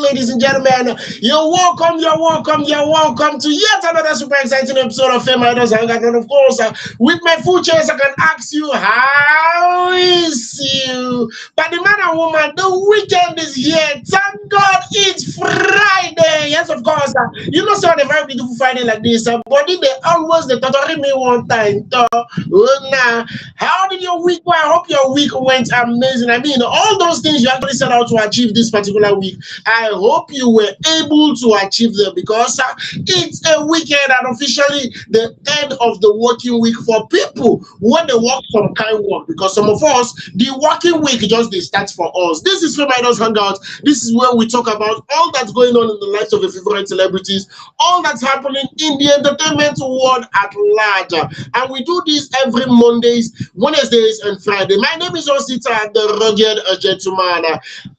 ladies and gentlemen. You're welcome to yet another super exciting episode of FameIdols Hangout. And of course, with my full chest, I can ask you, how is you? But the man and woman, the weekend is here. Thank God it's Friday. Yes, of course. You know, so on a very beautiful Friday like this, body they always they torturing me one time. Nah. How did your week go? I hope your week went amazing. I mean, all those things you actually set out to achieve this particular week, I hope you were able to achieve them, because it's a weekend and officially the end of the working week for people when they work some kind of work, because some of us, the working week just starts for us. This is FameIdols Hangout. This is where we talk about all that's going on in the lives of your favorite celebrities, all that's happening in the entertainment world at large. And we do this every Mondays, Wednesdays, and Friday. My name is Osita, the rugged gentleman.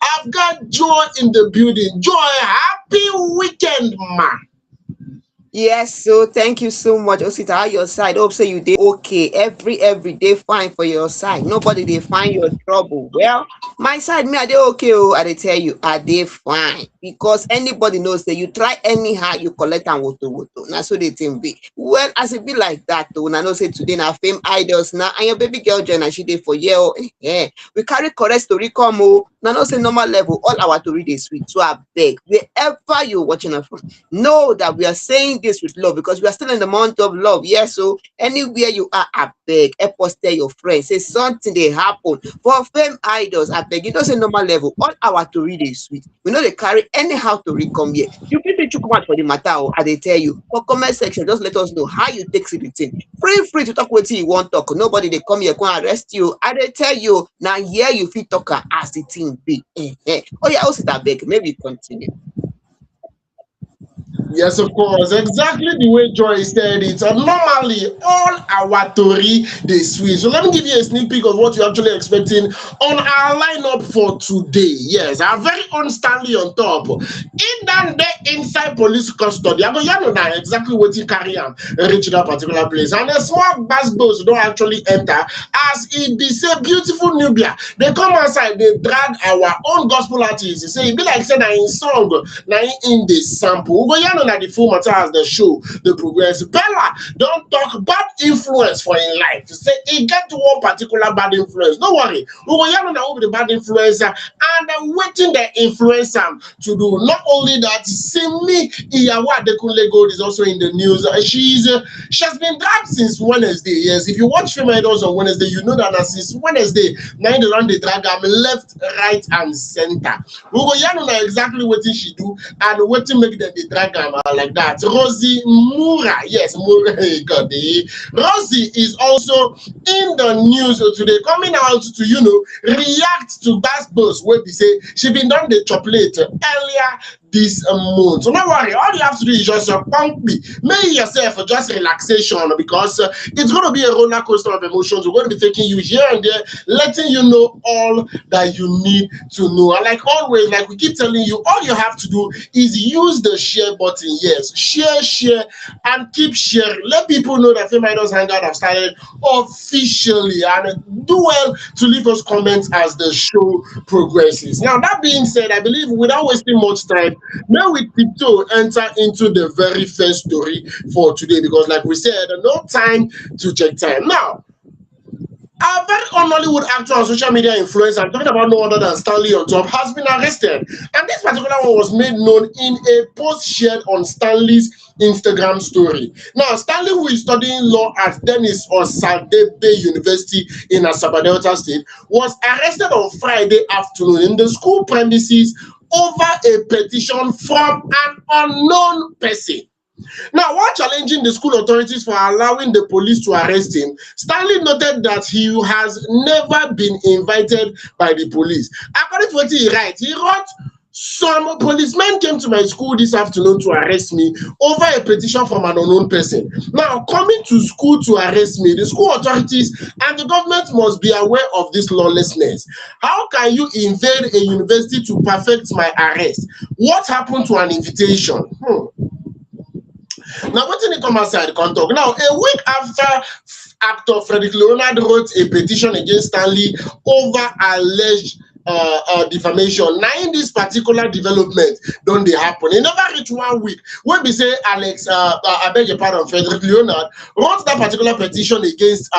I've got Joy in the building. Joy, happy weekend, man. Yes, so thank you so much, Osita. How your side? Hope say you did okay. Every day fine for your side. Nobody they find your trouble. Well, my side, me, are they okay? Oh, I they tell you, are they fine? Because anybody knows that you try anyhow, you collect and woto. Now so they think be. Well, as it be like that though, I know say today now Fame Idols now and your baby girl Jenna she did for you. Yeah. We carry correct story come oh. Now no say normal level, all our to read is sweet. So I beg, wherever you're watching us from, know that we are saying this with love, because we are still in the month of love. Yes, so anywhere you are, I beg, help us tell your friends, say something they happen for Fame Idols. I beg, you don't say normal level, all our to read is sweet. We know they carry anyhow to read come here. You people to come out for the matter, or they tell you for comment section, just let us know how you take the thing. Free to talk with you want talk. Nobody they come here go arrest you. I they tell you now here you fit talk as the thing be. Oh yeah, also that beg, maybe continue. Yes, of course. Exactly the way Joy said it. Normally, all our Tori, they switch. So let me give you a sneak peek of what you're actually expecting on our lineup for today. Yes, our very own Stanley on top. In that day, inside police custody, I know now exactly what he carry on reach that particular place. And the small bus boats don't actually enter, as it be say beautiful Nubia. They come outside, they drag our own gospel artists. They say it be like saying in song, now in the sample. That the full matter as the show, the progress. Bella don't talk bad influence for in life. To say he get to one particular bad influence. Don't worry. We will know the bad influencer and waiting the influencer to do. Not only that, Simi Iyawa Dekunle Gold is also in the news. She has been dragged since Wednesday. Yes, if you watch FameIdols on Wednesday, you know that since Wednesday, now they run the drag left, right, and center. We will know exactly what she do and what to make them the drag like that. Rosie Mura, yes, Mura, God, Rosie is also in the news today, coming out to react to Bass Boss where they say she been done the chocolate earlier this month. So don't worry, all you have to do is just pump me. Make yourself just relaxation, because it's going to be a roller coaster of emotions. We're going to be taking you here and there, letting you know all that you need to know. And like always, like we keep telling you, all you have to do is use the share button. Yes, share, and keep sharing. Let people know that FameIdols Hangout have started officially, and do well to leave us comments as the show progresses. Now, that being said, I believe without wasting much time, now we tiptoe enter into the very first story for today, because like we said, no time to check time. Now, our very own Hollywood actor and social media influencer, I'm talking about no other than Stanley on top, has been arrested. And this particular one was made known in a post shared on Stanley's Instagram story. Now, Stanley, who is studying law at Dennis Osadebe University in Asaba Delta State, was arrested on Friday afternoon in the school premises over a petition from an unknown person. Now, while challenging the school authorities for allowing the police to arrest him, Stanley noted that he has never been invited by the police. According to what he wrote, some policemen came to my school this afternoon to arrest me over a petition from an unknown person. Now, coming to school to arrest me, the school authorities and the government must be aware of this lawlessness. How can you invade a university to perfect my arrest? What happened to an invitation? Now, what did he come outside? Can't talk. Now, a week after actor Frederick Leonard wrote a petition against Stanley over alleged defamation. Now in this particular development, don't they happen? It never reach 1 week. When we say Alex, I beg your pardon, Frederick Leonard wrote that particular petition against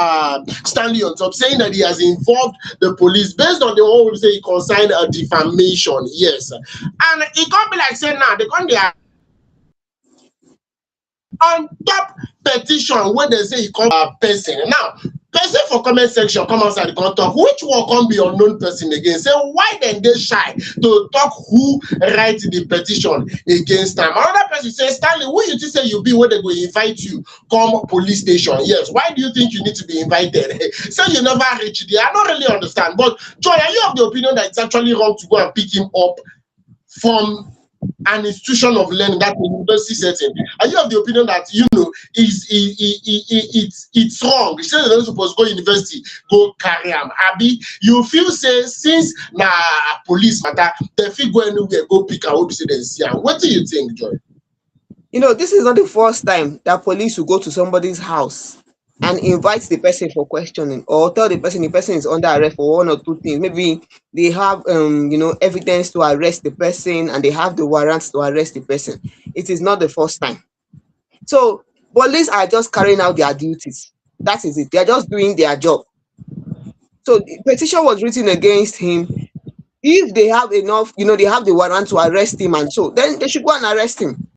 Stanley on top, saying that he has informed the police based on the whole say he consigned a defamation. Yes, and it can't be like saying now they can't on top petition when they say he come person. Now, person for comment section come outside come talk. Which one can be unknown person again? Say why then they shy to talk who write the petition against them? Another person say, Stanley, who you just say you be when they go invite you come police station? Yes, why do you think you need to be invited? Say you never reach there. I don't really understand. But Joy, are you of the opinion that it's actually wrong to go and pick him up from an institution of learning, that university setting? Are you of the opinion that it's wrong? You say they're not supposed to go university, go carry him? Abi, you feel say since na police matter, they feel go anywhere, go pick and hope say they see him. What do you think, Joy? This is not the first time that police will go to somebody's house and invite the person for questioning, or tell the person is under arrest for one or two things. Maybe they have evidence to arrest the person and they have the warrants to arrest the person. It is not the first time. So police are just carrying out their duties. That is it. They are just doing their job. So the petition was written against him. If they have enough, they have the warrant to arrest him, and so then they should go and arrest him.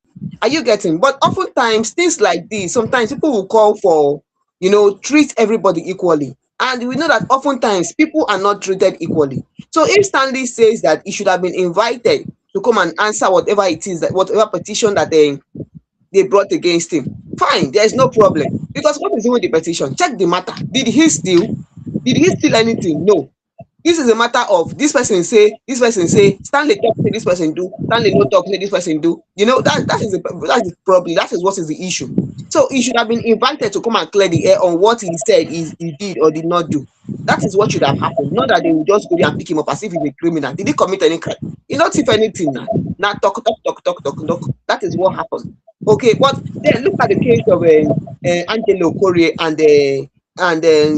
Are you getting? But oftentimes things like this, sometimes people will call for treat everybody equally. And we know that oftentimes people are not treated equally. So if Stanley says that he should have been invited to come and answer whatever it is, that whatever petition that they brought against him, fine, there's no problem. Because what is doing with the petition? Check the matter. Did he steal? Did he steal anything? No. This is a matter of this person say, Stanley talk, say this person do, Stanley no talk, say this person do. That is the problem. That is what is the issue. So he should have been invited to come and clear the air on what he said he did or did not do. That is what should have happened. Not that they will just go there and pick him up as if he's a criminal. Did he commit any crime? He not if anything now. Now talk. That is what happened. Okay, but then look at the case of Angelo Corrie and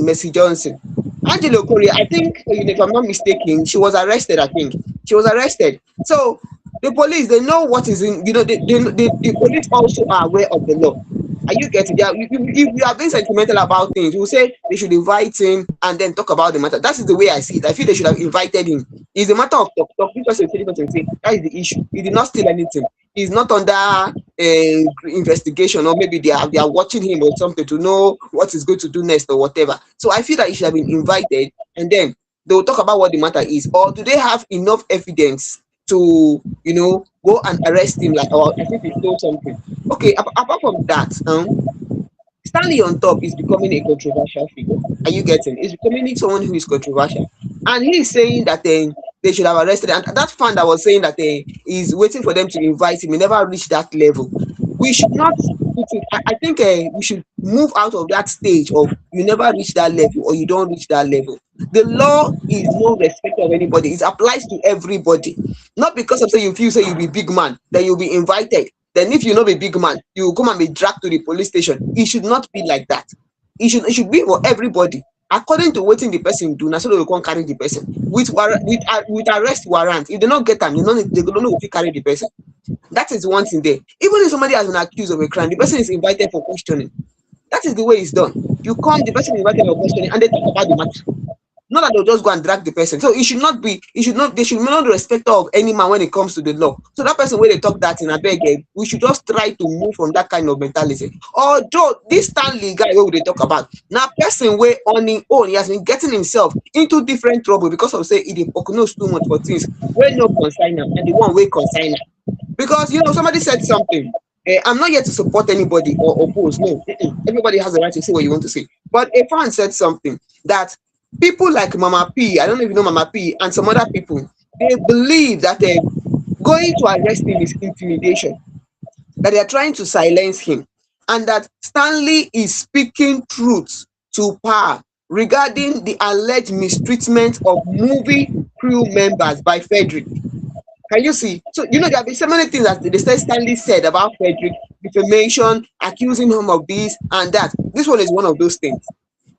Mercy Johnson. Angelo Corrie, I think, if I'm not mistaken, she was arrested. I think she was arrested. So the police, they know what is in. The police also are aware of the law. Are you getting that? If we are being sentimental about things, we will say they should invite him and then talk about the matter. That is the way I see it. I feel they should have invited him. It's a matter of talk. This person say. That is the issue. He did not steal anything. He's not under investigation, or maybe they are watching him or something to know what he's going to do next or whatever. So I feel that he should have been invited, and then they will talk about what the matter is. Or do they have enough evidence to go and arrest him, like, or I think he stole something? Okay, apart from that, Stanley on top is becoming a controversial figure. Are you getting? He's becoming someone who is controversial, and he is saying that they should have arrested. And that fan that was saying that is waiting for them to invite him, he never reached that level. We should not put it. I think we should move out of that stage of you never reach that level or you don't reach that level. The law is no respect of anybody. It applies to everybody. Not because of say you you'll be big man, then you'll be invited. Then if you not be big man, you will come and be dragged to the police station. It should not be like that. It should be for everybody. According to what the person do, now so they will carry the person with arrest warrant. If they don't get them, they don't know if you carry the person. That is one thing there. Even if somebody has been accused of a crime, the person is invited for questioning. That is the way it's done. You come, the person is invited for questioning, and they talk about the matter. Not that they'll just go and drag the person. So they should not be the respect of any man when it comes to the law. So that person when they talk that in a beg, we should just try to move from that kind of mentality. Although this Stanley guy who they talk about, now person where on his own, he has been getting himself into different trouble because of say he knows too much for things where no consigner and the one way consigner. Because somebody said something. I'm not here to support anybody or oppose. No, everybody has the right to say what you want to say. But a fan said something that people like Mama P, I don't know if you know Mama P, and some other people, they believe that going to arrest him is intimidation, that they are trying to silence him, and that Stanley is speaking truth to power regarding the alleged mistreatment of movie crew members by Frederick. Can you see? So, there have been so many things that the Stanley said about Frederick, defamation, accusing him of this and that. This one is one of those things.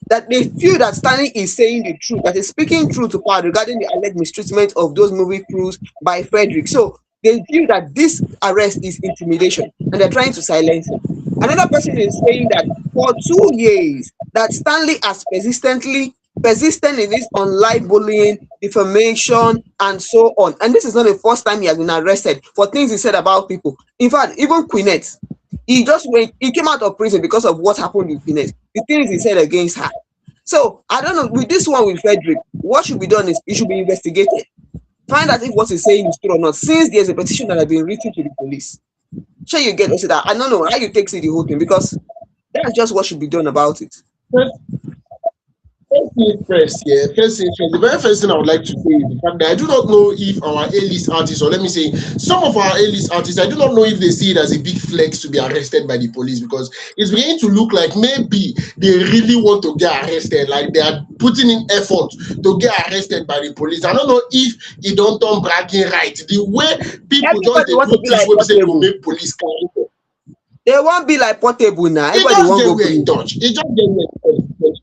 that they feel that Stanley is saying the truth, that is speaking truth to power regarding the alleged mistreatment of those movie crews by Frederick. So they feel that this arrest is intimidation and they're trying to silence him. Another person is saying that for 2 years that Stanley has persistent in this online bullying, defamation, and so on. And this is not the first time he has been arrested for things he said about people. In fact, even Queenette, he came out of prison because of what happened with Queenette, the things he said against her. So I don't know, with this one with Frederick, what should be done is it should be investigated. Find out if what he's saying is true or not, since there's a petition that has been written to the police. Sure, you get that. I don't know how you take see the whole thing, because that's just what should be done about it. First thing first, yeah. First thing first. The very first thing I would like to say is the fact that I do not know if our A-list artists, or let me say, some of our A-list artists, I do not know if they see it as a big flex to be arrested by the police, because it's beginning to look like maybe they really want to get arrested, like they are putting in effort to get arrested by the police. I don't know if it don't turn bragging right. The way people just Everybody they want to put be this like way, say they will Portable. make police carry them. They won't be like Portable now. It Everybody just won't get go where in police. touch. It just get where in touch.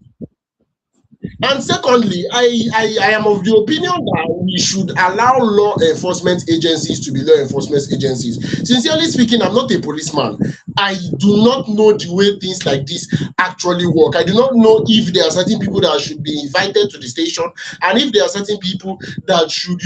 And secondly, I am of the opinion that we should allow law enforcement agencies to be law enforcement agencies. Sincerely speaking, I'm not a policeman. I do not know the way things like this actually work. I do not know if there are certain people that should be invited to the station, and if there are certain people that should,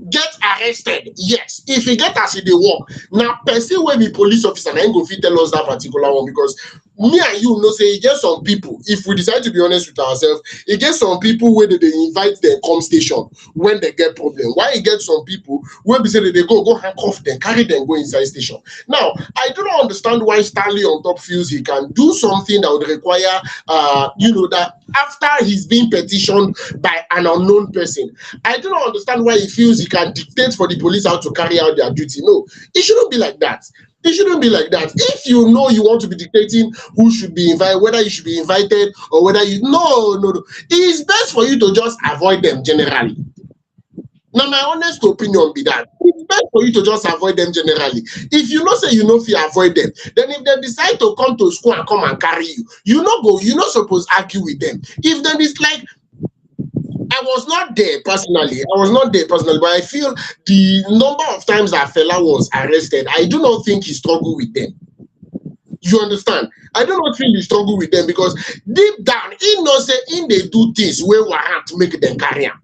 get arrested. Yes, if you get as they work. Now, per se, when be police officer, I ain't go fit tell us that particular one, because me and you know say e get some people, if we decide to be honest with ourselves, e get some people wey dey invite dem come station when they get problem, while e get some people wey be say they go handcuff dem, carry dem go inside station. Now I do not understand why Stanley on top feels he can do something that would require that after he's being petitioned by an unknown person. I do not understand why he feels he can dictate for the police how to carry out their duty. No, it shouldn't be like that. It shouldn't be like that. If you know you want to be dictating who should be invited, whether you should be invited or whether you no. It is best for you to just avoid them generally. Now, my honest opinion be that it's best for you to just avoid them generally. If you know say you know if you avoid them, then if they decide to come to school and come and carry you, you not supposed to argue with them. If then it's like, I was not there personally, but I feel the number of times that fella was arrested, I do not think he struggled with them. You understand? I do not think he struggled with them, because deep down, he knows say in they do things where warrant to make them carry him.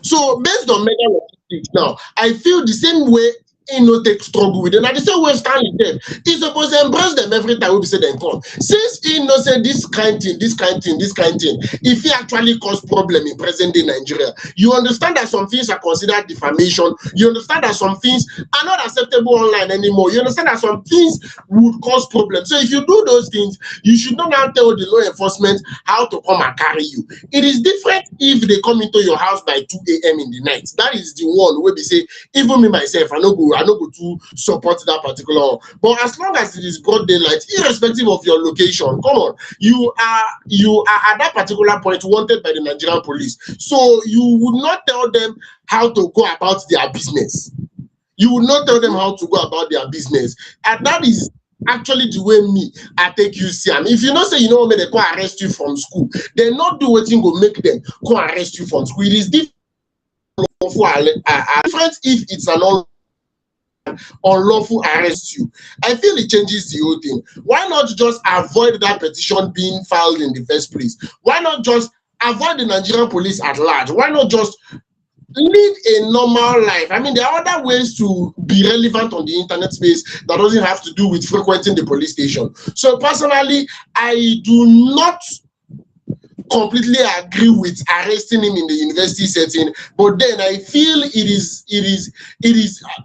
So based on mega logistics now, I feel the same way he no take struggle with them. And the same way Stanley them, he's supposed to embrace them every time we say them come. Since he knows say this kind thing, if he actually cause problem in present day Nigeria, you understand that some things are considered defamation. You understand that some things are not acceptable online anymore. You understand that some things would cause problems. So if you do those things, you should not now tell the law enforcement how to come and carry you. It is different if they come into your house by 2 a.m. in the night. That is the one where they say, even me myself, I no go to support that particular one. But as long as it is broad daylight, irrespective of your location, come on, you are at that particular point wanted by the Nigerian police. So you would not tell them how to go about their business. You would not tell them how to go about their business. And that is actually the way me I take you see. And if you know say you know they go arrest you from school, they not do what go make them go arrest you from school. It is different if it's an unlawful arrest you. I feel it changes the whole thing. Why not just avoid that petition being filed in the first place? Why not just avoid the Nigerian police at large? Why not just live a normal life? I mean, there are other ways to be relevant on the internet space that doesn't have to do with frequenting the police station. So personally, I do not completely agree with arresting him in the university setting, but then I feel it is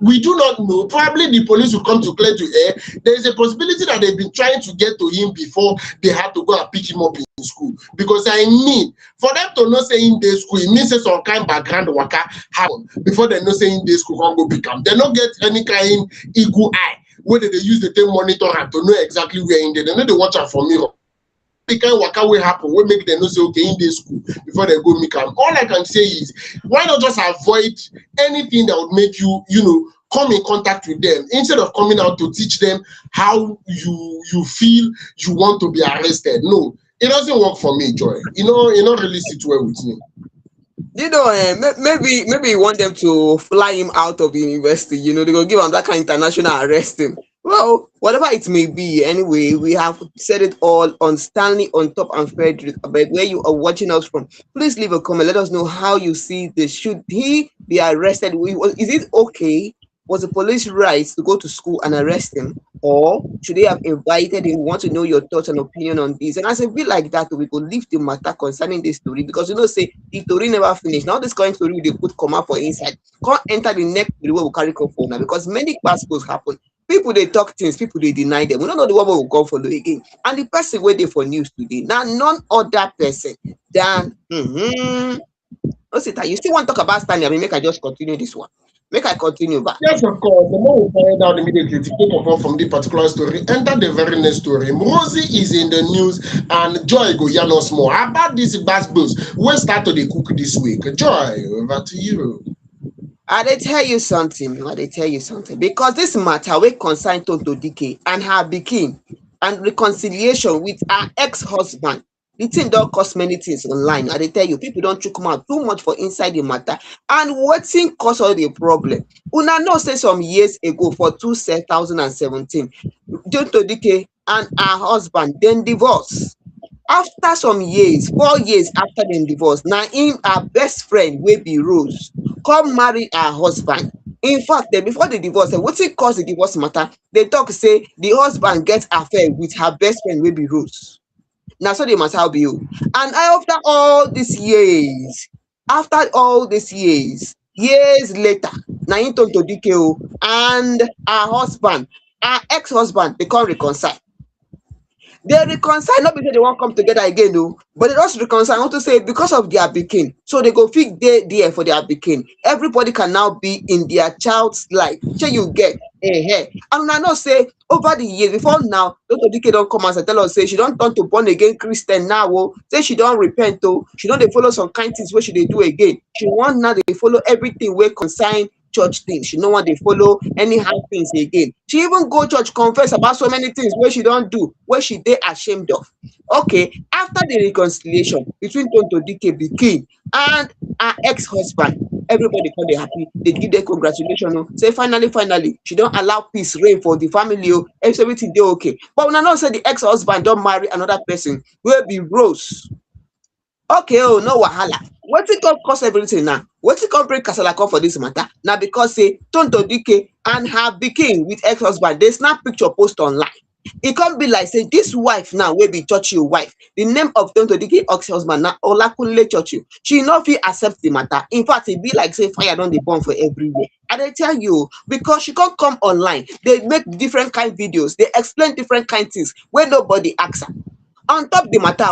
we do not know. Probably the police will come to clear to air. There is a possibility that they've been trying to get to him before they had to go and pick him up in school. Because I mean, for them to not say in day school, it means some kind of background waka happen before they not say in day school can't go pick him. They don't get any kind eagle eye where they use the tape monitor and to know exactly where in there. They know they watch out for mirror. The kind of waka will happen, we make them know say okay in this school before they go make them. All I can say is, why not just avoid anything that would make you, come in contact with them instead of coming out to teach them how you feel you want to be arrested. No, It doesn't work for me, Joy. You know, really sit well with me. Maybe you want them to fly him out of the university. They go give him that kind of international arrest him. Well, whatever it may be, anyway, we have said it all on Stanley on top and Frederick. But where you are watching us from, please leave a comment. Let us know how you see this. Should he be arrested? Is it okay? Was the police right to go to school and arrest him? Or should they have invited him? We want to know your thoughts and opinion on this. And as a bit like that, we could leave the matter concerning this story because say the story never finished. Now this current story they put comma for inside. Can't enter the next story where we carry come for now because many past goals happen. People they talk things, people they deny them. We don't know the one we will go follow again. And the person waiting for news today. Now none other person than you still want to talk about Stanley? I mean, make I just continue this one. Make I continue back. Yes, of course. The more we find out immediately to take apart from the particular story, enter the very next story. Rosie is in the news and Joy go yarn us more about this bass blues. We'll start to the cook this week. Joy, over to you. They tell you something. They tell you something. Because this matter will concern Tonto Dike and her pikin and reconciliation with her ex-husband. The thing don't cost many things online. They tell you people don't chook mouth too much for inside the matter. And wetin cause all the problem? Una know say some years ago for 2017, Tonto Dike and her husband then divorce. After some years, 4 years after dem divorce, na im her best friend wey be Rose come marry her husband. In fact, before the divorce, wetin cause the divorce matter? They talk say the husband get affair with her best friend wey be Rose. Na so the matter be o. And after all these years later, na im Tonto Dike and her husband, her ex-husband, dey come reconcile. They reconcile, not because they won't come together again, no, but they just reconcile. I want to say because of their pikin, so they go fit there for their pikin. Everybody can now be in their child's life. Shey you get? And I know say over the years before now, Dr. Dike don't come and tell us say she don't turn to born again Christian now. Say she don't repent she don't dey follow some kind things where she they do again. She want now they follow everything where consign church things. She no want they follow anyhow things again. She even go church confess about so many things where she don't do, where she they ashamed of. Okay, after the reconciliation between Tonto Dike pikin and her ex-husband, everybody come dey happy. They give them congratulations. Say finally, she don't allow peace reign for the family. Everything they okay. But when I know say the ex-husband don't marry another person, will be Rose. Okay, no wahala. Wetin come cause everything now? Wetin come bring kasala come for this matter? Now because say Tonto Dike and her pikin with ex-husband, they snap picture post online. E come be like say this wife now wey be Churchill wife, the name of Tonto Dike ex-husband na Olakunle Churchill. She no fit accept the matter. In fact, e be like say fire don dey burn for everywhere. I dey tell you, because she come online, they make different kind videos, they explain different kind things wey nobody ask her. On top the matter,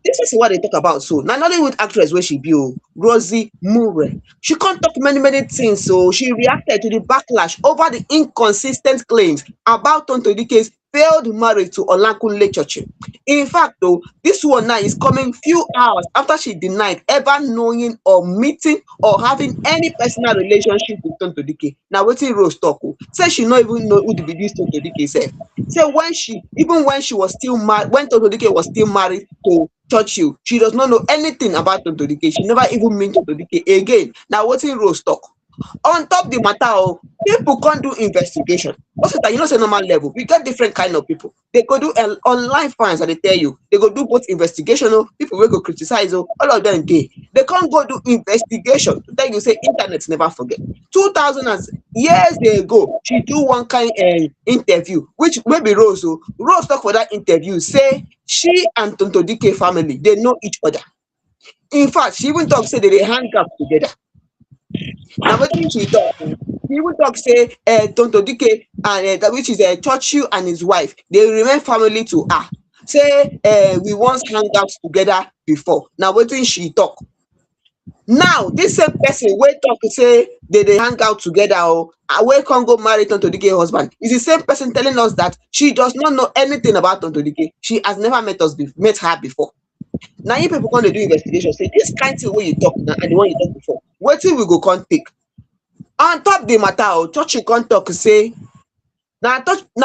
this is what they talk about. So now Nollywood actress where she be Rosie Murray. She can't talk many things. So she reacted to the backlash over the inconsistent claims about Tonto Dike's failed marriage to Olakunle Churchill. In fact, this one now is coming few hours after she denied ever knowing or meeting or having any personal relationship with Tonto Dike. Now wetin Rose talk say she no even know who the Tonto Dike sef. Say when she was still married, when Tonto Dike was still married to Churchill, she does not know anything about Tonto Dike. She never even meet Tonto Dike again. Now wetin Rose talk? On top the matter, people can't do investigation. Also, say normal level, we get different kind of people. They go do online fans, and they tell you they go do both investigation. People will go criticize. All of them they can't go do investigation. To tell you say internet never forget. 2000 years ago, she do one kind interview, which maybe Rose. Rose talk for that interview. Say she and Tonto Dike family they know each other. In fact, she even talk say they hang out together. Now wetin she talk? She even talk say Tonto Dike and which is Churchill and his wife, they remain family to her. Say we once hang out together before. Now wetin she talk? Now this same person wey talk say they hang out together wey come go marry Tonto Dike husband is the same person telling us that she does not know anything about Tonto Dike. She has never met her before. Now you people come dey do investigation say this kind thing wey you talk now and the one you talk before, wetin we go come take? On top the matter, Churchill come talk say na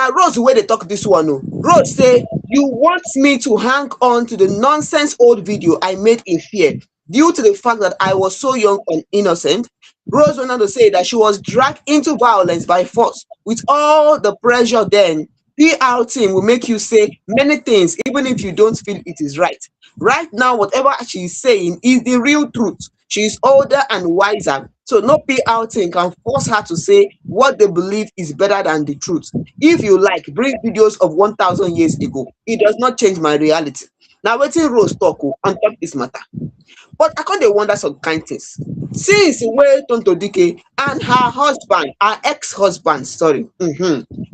Rose wey dey talk this one. Rose say You want me to hang on to the nonsense old video I made in fear due to the fact that I was so young and innocent? Rose went on to say that she was dragged into violence by force. With all the pressure then, PR team will make you say many things even if you don't feel it is right. Right now, whatever she is saying is the real truth. She is older and wiser, so no PR team can force her to say what they believe is better than the truth. If you like, bring videos of 1,000 years ago. It does not change my reality. Now, wetin Rose talk on top this matter. But I can't wonder some kind things. Since wey Tonto Dike and her husband, her ex-husband, sorry,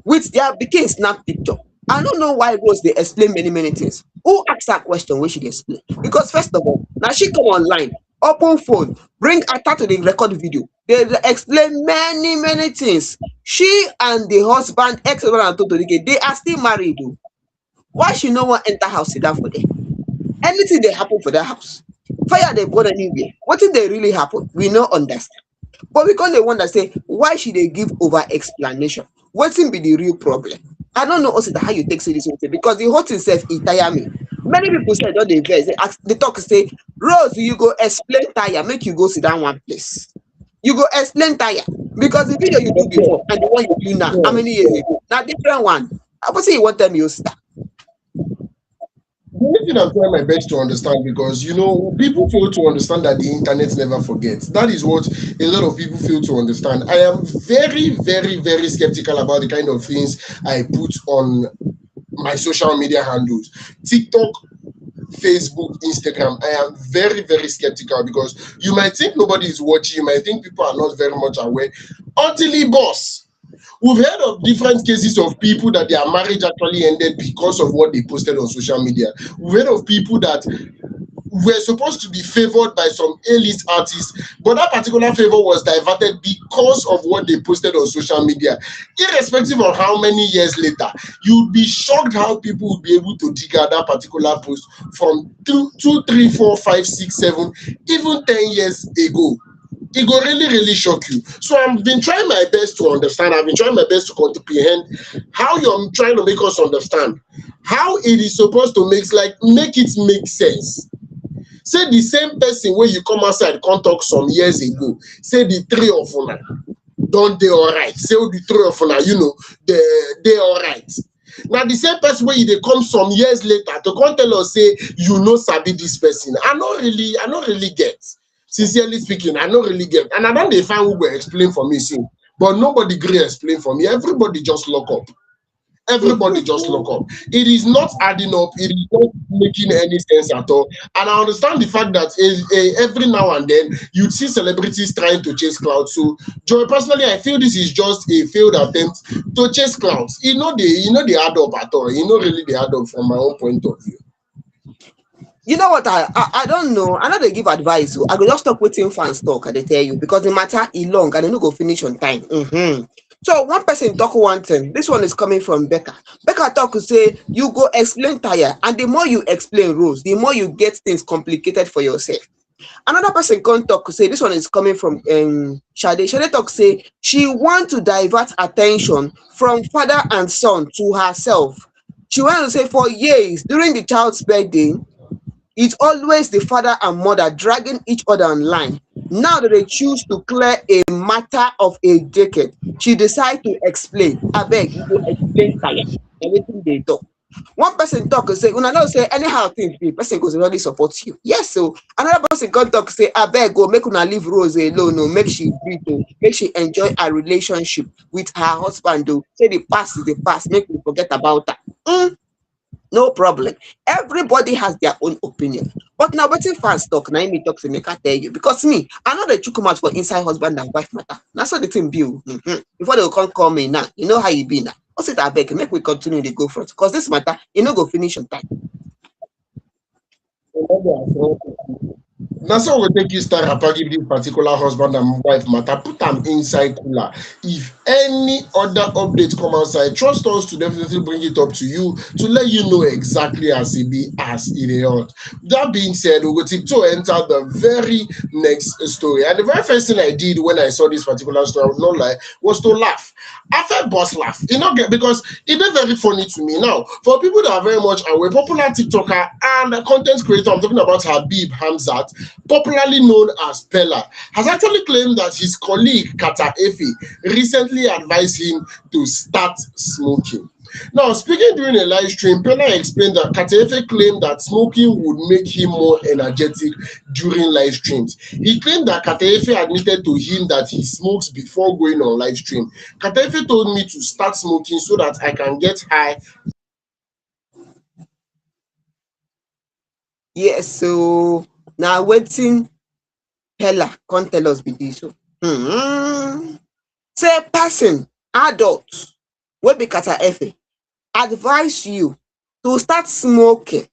with their pikin snap picture, I don't know why Rose dey explain many things. Who ask her question wey she dey explain? Because first of all, na she come online, open phone, bring Ata to the record video. They explain many things. She and the husband, ex-husband and Tonto Dike, they are still married o. Why she no wan enter house sit down for them? Anything dey happen for that house, fire dey burn anywhere, wetin dey really happen we no understand. But we come dey wonder say why she dey give over explanation. Wetin be the real problem? I no know Osita how you take see this whole thing, because the whole thing sef e tire me. Many people sef don dey vex, dey talk say Rose, you go explain tire, make you go sit down one place. You go explain tire, because the video you do before and the one you do now, how many years ago, na different one. Wetin you wan tell me, Osita? The only thing I'm trying my best to understand, because people fail to understand that the internet never forgets. That is what a lot of people fail to understand. I am very skeptical about the kind of things I put on my social media handles. TikTok, Facebook, Instagram. I am very skeptical, because you might think nobody is watching, you might think people are not very much aware until he boss. We've heard of different cases of people that their marriage actually ended because of what they posted on social media. We've heard of people that were supposed to be favored by some A-list artists, but that particular favor was diverted because of what they posted on social media. Irrespective of how many years later, you'd be shocked how people would be able to dig out that particular post from 2, 3, 4, 5, 6, 7, even 10 years ago. It will really shock you. So I've been trying my best to understand. I've been trying my best to comprehend how you're trying to make us understand how it is supposed to make it make sense. Say the same person where you come outside come talk some years ago, say the three of una don't they all right? Say the three of una, they all right. Now the same person where they come some years later to come tell us say sabi this person. I not really get. Sincerely speaking, I don't really get. And I don't define who will explain for me soon. But nobody agree explain for me. Everybody just lock up. Everybody just lock up. It is not adding up. It is not making any sense at all. And I understand the fact that every now and then you see celebrities trying to chase clouds. So, Joy, personally, I feel this is just a failed attempt to chase clouds. They add up at all. Really they add up from my own point of view. You know what, I don't know. I know they give advice. So I go just stop waiting fans talk, and they tell you, because the matter is long and they no go finish on time. So one person talk one thing. This one is coming from Becca. Becca talk to say you go explain tire, and the more you explain Rose, the more you get things complicated for yourself. Another person come talk to say, this one is coming from Shade. Shade talk say she want to divert attention from father and son to herself. She want to say for years during the child's birthday, it's always the father and mother dragging each other online. Now that they choose to clear a matter of a decade, she decide to explain. I beg you go explain tire. Everything they talk. One person talk and say, when I don't say anyhow things be, person goes really support you. Yes, so another person come talk say, I beg go make una leave Rose alone, no, make she breathe, make she enjoy her relationship with her husband. Though. Say the past is the past, make me forget about that. No problem. Everybody has their own opinion. But now wetin fans talk, na me talk to make I tell you. Because me, I know they chook come out for inside husband and wife matter. That's how the thing be. Before they will come call me now, you know how you be now. Also, I beg, make we continue to go front. Because this matter, no go finish on time. That's how we take you start rapper give this particular husband and wife matter. Put them inside cooler. If any other update come outside, trust us to definitely bring it up to you to let you know exactly as it be as it is. That being said, we will tiptoe enter the very next story. And the very first thing I did when I saw this particular story, I would not lie, was to laugh. I felt boss laugh. You know, because it is very funny to me. Now, for people that are very much aware, popular TikToker and content creator, I'm talking about Habib Hamzat, popularly known as Pella, has actually claimed that his colleague Kata Efe recently advised him to start smoking. Now, speaking during a live stream, Pella explained that Katefe claimed that smoking would make him more energetic during live streams. He claimed that Katefe admitted to him that he smokes before going on live stream. Katefe told me to start smoking so that I can get high. Yes, so now waiting Pella can't tell us be this. So. Say person, adult, wey be Kata Efe, advise you to start smoking,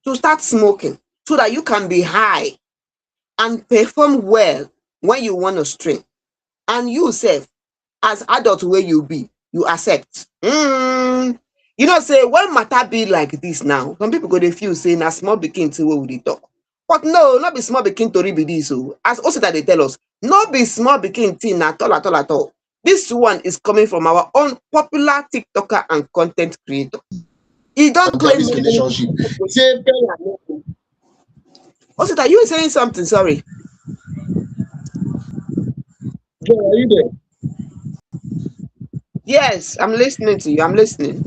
so that you can be high and perform well when you want to stream. And you sef, as adult wey you be, you accept. You know say when matter be like this now, some people go dey feel say na small pikin thing wey we dey talk. But no, not be small pikin tori be this o. As Osita dey tell us, no be small pikin thing at all at all at all. This one is coming from our own popular TikToker and content creator. He don't claim This relationship. Say Pella no go. Osita, you were saying something, sorry. Joe, are you there? Yes, I'm listening to you. I'm listening.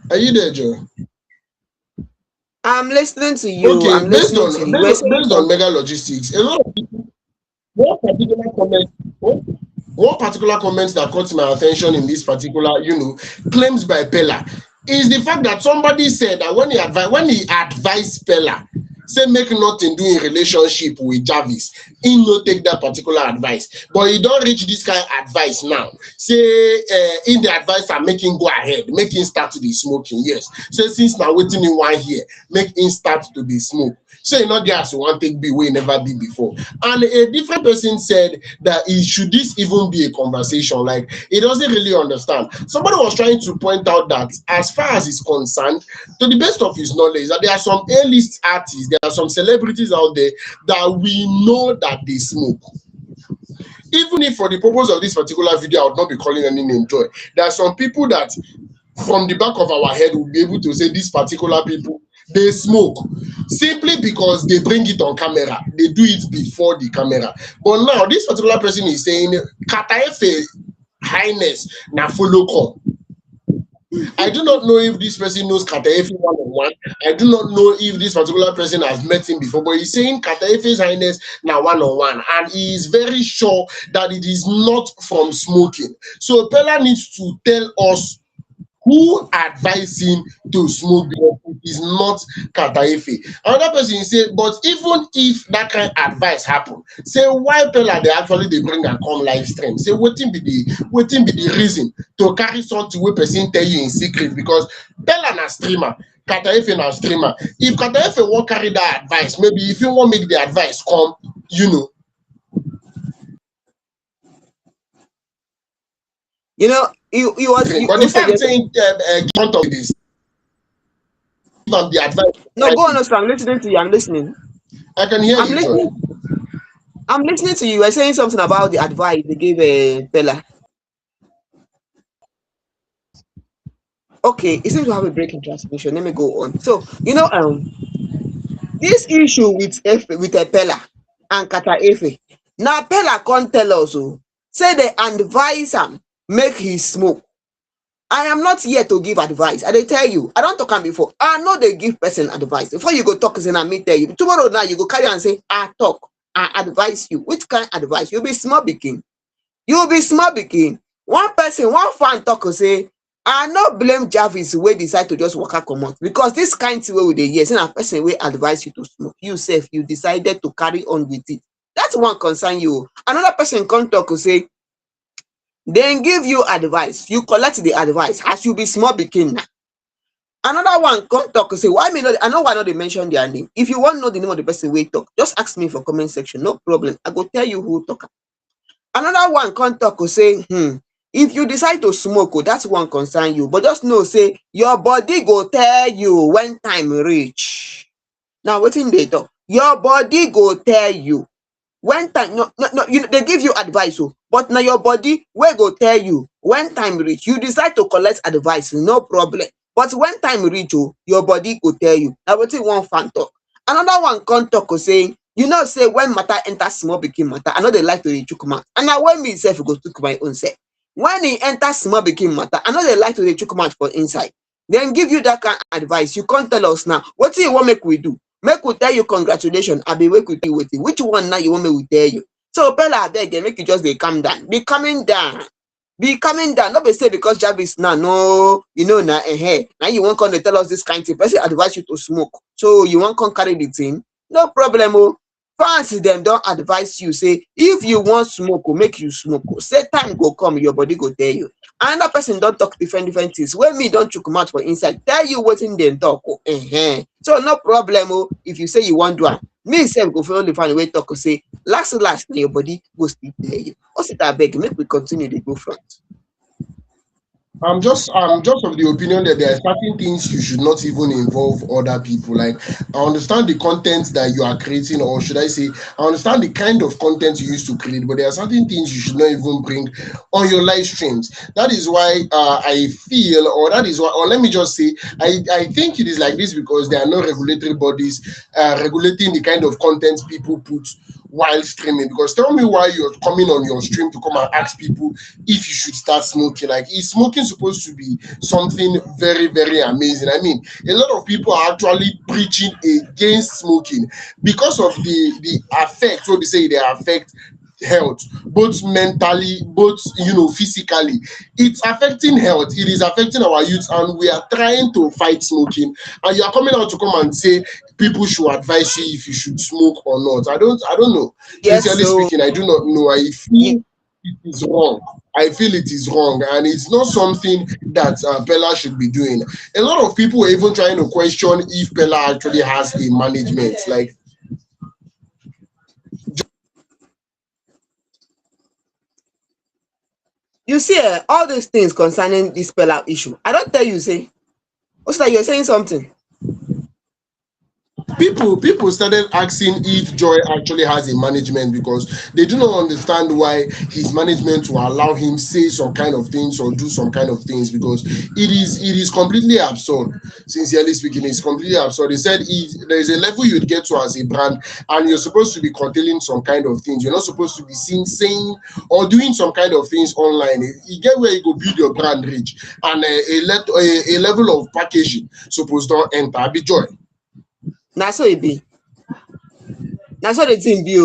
Are you there, Joe? I'm listening to you. Okay, I'm listening to you. You were saying based on something. mega logistics, a lot of people, one particular comment, one particular comment that caught my attention in this particular, claims by Pella is the fact that somebody said that when he advised Pella, say make nothing do in relationship with Jarvis, he no take that particular advice. But he don't reach this kind of advice now. Say in the advice are making go ahead, make him start to be smoking. Yes. So since now waiting in 1 year, make him start to be smoke. So you know there's one thing be way never be before. And a different person said that should this even be a conversation? Like he doesn't really understand. Somebody was trying to point out that as far as he's concerned, to the best of his knowledge, that there are some A-list artists, there are some celebrities out there that we know that they smoke. Even if for the purpose of this particular video, I would not be calling any name Joy. There are some people that from the back of our head we'll be able to say these particular people, they smoke simply because they bring it on camera. They do it before the camera. But now this particular person is saying, Kataefe Highness na follow come. I do not know if this person knows Kataefe one-on-one. I do not know if this particular person has met him before, but he's saying Kataefe's Highness now one-on-one, and he is very sure that it is not from smoking. So Pella needs to tell us who advised him to smoke because it is not Kataefe. Another person say, but even if that kind of advice happen, say why Pella they bring and come live stream. Say what be the reason to carry something where person tell you in secret, because Pella na streamer. Kataefe na streamer. If Kataefe won't carry that advice, maybe if you want make the advice come, You was you but the fact suggest. saying front of this on the advice. No, go on, Oscar. I'm listening to you. I'm listening. I can hear I'm you, Joy. listening. I'm listening to you. You were saying something about the advice they gave Pella. Okay, it seems to have a break in transmission. Let me go on. So this issue with Pella and Kata Efe. Now Pella can't tell us. Say they advise him make he smoke. I am not here to give advice. I dey tell you, I don't talk am before. I know they give person advice. Before you go talk, say na me tell you. Tomorrow now you go carry and say, I talk, I advise you. Which kind of advice? You be small pikin. You be small pikin. One person, one fan talk say, I no blame Jarvis wey decide to just waka comot, because this kind thing wey we dey hear, say na person wey advise you to smoke. You sef, you decided to carry on with it. That's one concern you. Another person come talk say, then give you advice, you collect the advice as you be small pikin now. Another one come talk say, why me not? I know why not they mention their name. If you want to know the name of the person we talk, just ask me for comment section, no problem. I go tell you who talk. Another one come talk say, If you decide to smoke, that's one concern you, but just know say your body go tell you when time reach. Now wetin dey talk, your body go tell you when time, no, they give you advice, but na your body wey go tell you when time reach. You decide to collect advice, no problem, but when time reach, your body go tell you. Na wetin one fan talk. Another one come talk say, say when matter enter small pikin matter, I no dey like to dey chook mouth, and na when me sef go chook my own self. When e enter small pikin matter, I no dey like to dey chook mouth for inside. Dem give you that kind advice, you come tell us now wetin you wan make we do. Make we tell you congratulations, abi make we tell you wetin, which one now you want me we tell you? So Bella, abeg, make you just dey calm down, be coming down, be coming down. No be say because Jarvis now, no, na now you wan come dey tell us this kind thing. Person advise you to smoke, so you wan come carry the thing? No problem. Fans dem don advise you say if you wan smoke, make you smoke. Say time go come, your body go tell you. Another person don talk different things wey me don chook mouth for inside, tell you wetin dem talk. So no problem. If you say you wan do am, me sef go follow the fan wey talk say last na your body go still tell you. Osita, abeg, make we continue dey go front. I'm just of the opinion that there are certain things you should not even involve other people. Like, I understand the content that you are creating, or should I say, I understand the kind of content you used to create, but there are certain things you should not even bring on your live streams. That is why I feel, or that is why, or let me just say, I think it is like this because there are no regulatory bodies regulating the kind of content people put while streaming. Because tell me why you're coming on your stream to come and ask people if you should start smoking. Like, is smoking supposed to be something very, very amazing? I mean, a lot of people are actually preaching against smoking because of the effect, what they say, they affect health, both mentally, both physically. It's affecting health, it is affecting our youth, and we are trying to fight smoking, and you are coming out to come and say people should advise you if you should smoke or not. I don't know. Yes, Sincerely so speaking, I do not know. I feel it is wrong. I feel it is wrong, and it's not something that Bella should be doing. A lot of people are even trying to question if Bella actually has a management. Like, you see, all these things concerning this spell issue, I don't tell you, say, Osita, you're saying something. people started asking if Joy actually has a management because they do not understand why his management will allow him say some kind of things or do some kind of things, because it is completely absurd. Sincerely speaking, it's completely absurd. They said if there is a level you'd get to as a brand and you're supposed to be curtailing some kind of things, you're not supposed to be seen saying or doing some kind of things online. You get where you go build your brand reach, and a level of packaging supposed to enter. Be Joy. Na so e be. Na so the thing be.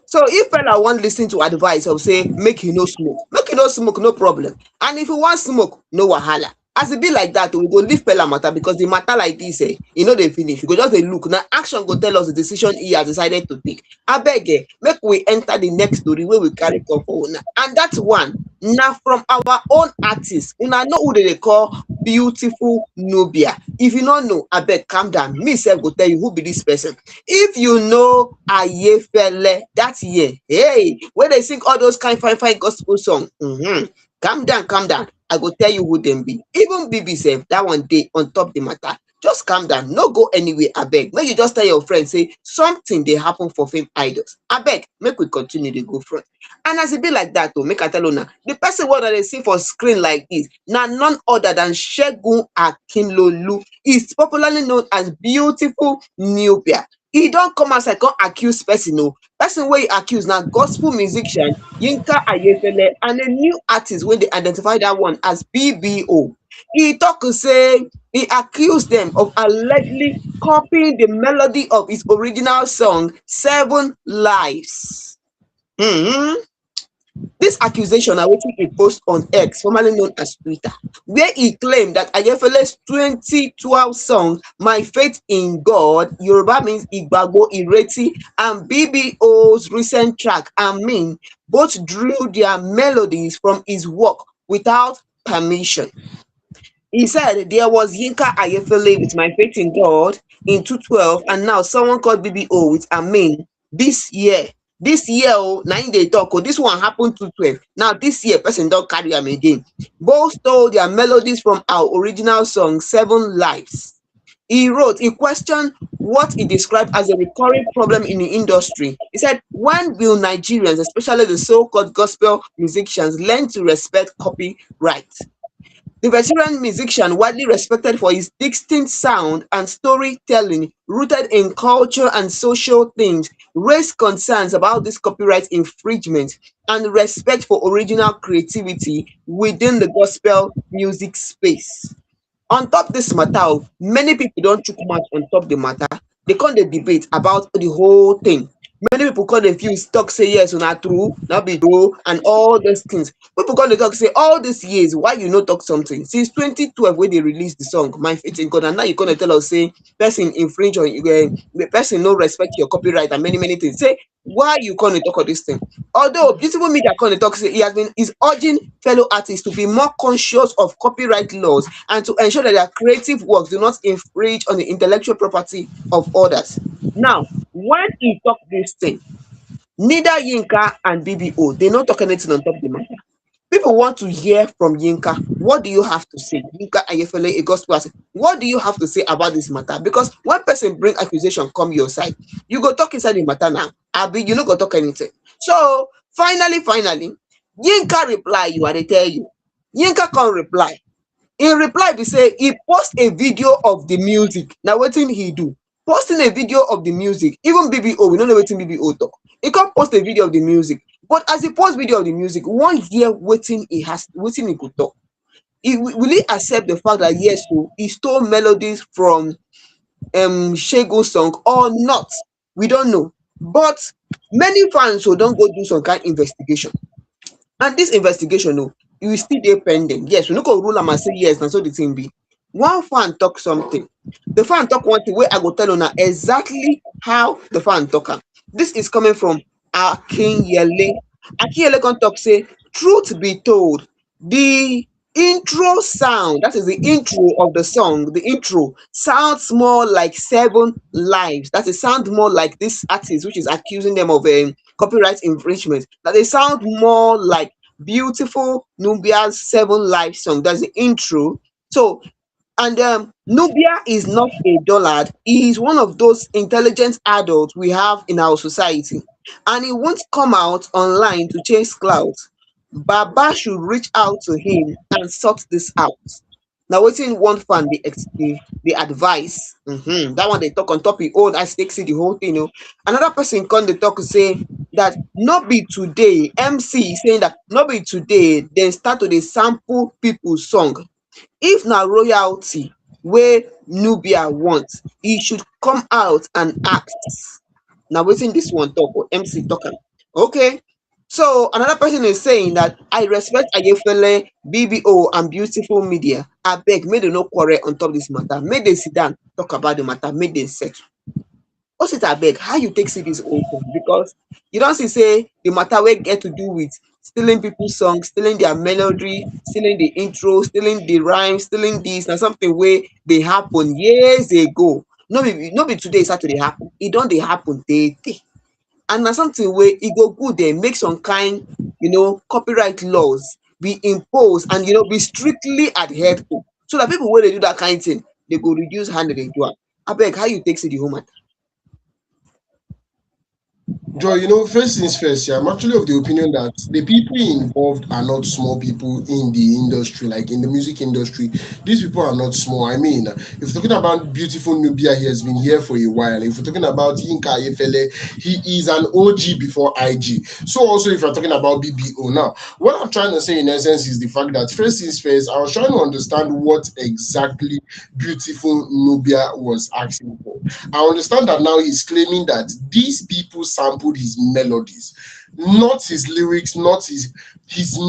So if fella wan lis ten to advice of say make you no smoke, no problem. And if you wan smoke, no wahala. As e be like that, we go leave fella matter, because the matter like this, e no dey finish. We go just dey look. Na action go tell us the decision he has decided to take. Abeg, make we enter the next story wey we carry come for una. And that one na from our own artist. Una know who dey call Beautiful Nubia. If you no know, abeg calm down. Me sef go tell you who be this person. If you know Ayefele that year, hey, when they sing all those kind fine gospel song, calm down. I go tell you who them be. Even BB sef, that one day on top the matter. Just calm down, no go anywhere, abeg. Make you just tell your friend say something dey happen for Fame Idols. Abeg, make we continue to go front. And as it be like that, make I tell una, the person what they see for screen like this, now none other than Segun Akinlolu, is popularly known as Beautiful Nubia. He don't come as I come accuse person. No, person wey he accuse now gospel musician Yinka Ayefele and a new artist when they identify that one as BBO. He talk to say he accused them of allegedly copying the melody of his original song Seven Lives. This accusation na wetin he post on X, formerly known as Twitter, where he claimed that Ayefele's 2012 song My Faith in God, Yoruba means Igbagbo Ireti, and BBO's recent track Amin both drew their melodies from his work without permission. He said there was Yinka Ayefele with My Faith in God in 2012, and now someone called BBO with Amin this year. This year oh na im dey talk oh, this one happen 212. Now this year person don carry am again. Both stole their melodies from our original song Seven Lives. He questioned what he described as a recurring problem in the industry. He said, when will Nigerians, especially the so-called gospel musicians, learn to respect copyright? The veteran musician, widely respected for his distinct sound and storytelling rooted in culture and social themes, raised concerns about this copyright infringement and respect for original creativity within the gospel music space. On top dis matter many pipu don chook mouth on top the matter. Dey come dey debate about the whole thing. Many pipu come dey fuse talk say yes na true, no be true and all those things. Pipu come dey talk say all these years why you no talk something? Since 2012 wey dey release the song My Faith in God, and now you come dey tell us say person infringe on the person no respect your copyright and many things. Say why you come dey talk all dis thing? Although Beautiful Media come dey talk say is urging fellow artists to be more conscious of copyright laws and to ensure that their creative works do not infringe on the intellectual property of others. Now when he talk dis thing, neither Yinka and BBO dey no talk anything on top the matter. People want to hear from Yinka. What do you have to say? Yinka Ayefele, a gospel artist. What do you have to say about this matter? Because when person bring accusation come your side, you go talk inside the matter now. Abi, you no go talk anything. So finally, Yinka reply you, I dey tell you. Yinka come reply. In reply be say he post a video of the music. Na wetin he do? Posting a video of the music. Even BBO, we no know wetin BBO talk. He come post a video of the music. But as he post video of the music, we wan hear wetin he go talk. Will he accept the fact that yes he stole melodies from Shego song or not? We don't know. But many fans don go do some kind investigation. And this investigation e will still dey pending. Yes, we no go rule am and say yes na so the thing be. One fan talk something. The fan talk one thing wey I go tell una exactly how the fan talk am. This is coming from Akinyele. Akinyele come talk say truth be told, the intro sound, that is the intro of the song, the intro sounds more like Seven Lives. That is sound more like this artist which is accusing them of copyright infringement. That they sound more like Beautiful Nubia's Seven Lives song. That's the intro. So and Nubia is not a dullard. He is one of those intelligent adults we have in our society, and he won't come out online to chase clouds. Baba should reach out to him and sort this out. Now wetin one fan dey advise. That one dey talk on top him own as take see the whole thing. Another person come dey talk say that no be today, MC saying that no be today dem start to dey sample people song. If na royalty wey Nubia want, e should come out and ask. Na wetin dis one talk or MC talk am. Okay. So another person is saying that I respect Ayefele, BBO and Beautiful Media. Abeg make dem no quarrel on top this matter. Make dem sit down talk about the matter, make dem settle. Osita abeg, how you take see this whole thing? Because you don see say the matter wey get to do with stealing people's songs, stealing their melody, stealing the intro, stealing the rhyme, stealing this na something wey dey happen years ago. No be today e start to dey happen. E don dey happen tey. And na something wey e go good make some kind copyright laws be imposed and be strictly adhered to, so that people wey dey do that kind thing they go reduce how dem dey do am. Abeg, how you take see the whole matter? Joy, first things first, yeah, I'm actually of the opinion that the people involved are not small people in the industry, like in the music industry. These people are not small. I mean, if we're talking about Beautiful Nubia, he has been here for a while. If we're talking about Yinka Ayefele, he is an OG before IG. So also, if you're talking about BBO now, what I'm trying to say in essence is the fact that first things first, I was trying to understand what exactly Beautiful Nubia was asking for. I understand that now he's claiming that these people sampled his melodies, not his lyrics, not his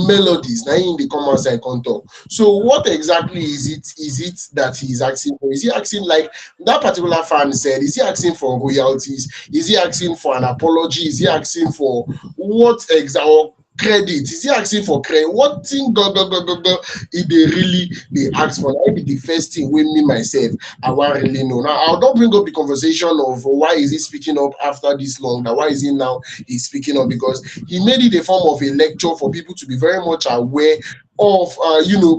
melodies. Now in the comments I can talk. So what exactly is it that he's asking for? Is he asking, like that particular fan said, is he asking for royalties? Is he asking for an apology? Is he asking for what exactly? credit? Is he asking for credit? What thing if they really they ask for? Maybe the first thing with me myself, I want really know. Now I'll not bring up the conversation of why is he speaking up after this long. Now why is he now he's speaking up? Because he made it a form of a lecture for people to be very much aware of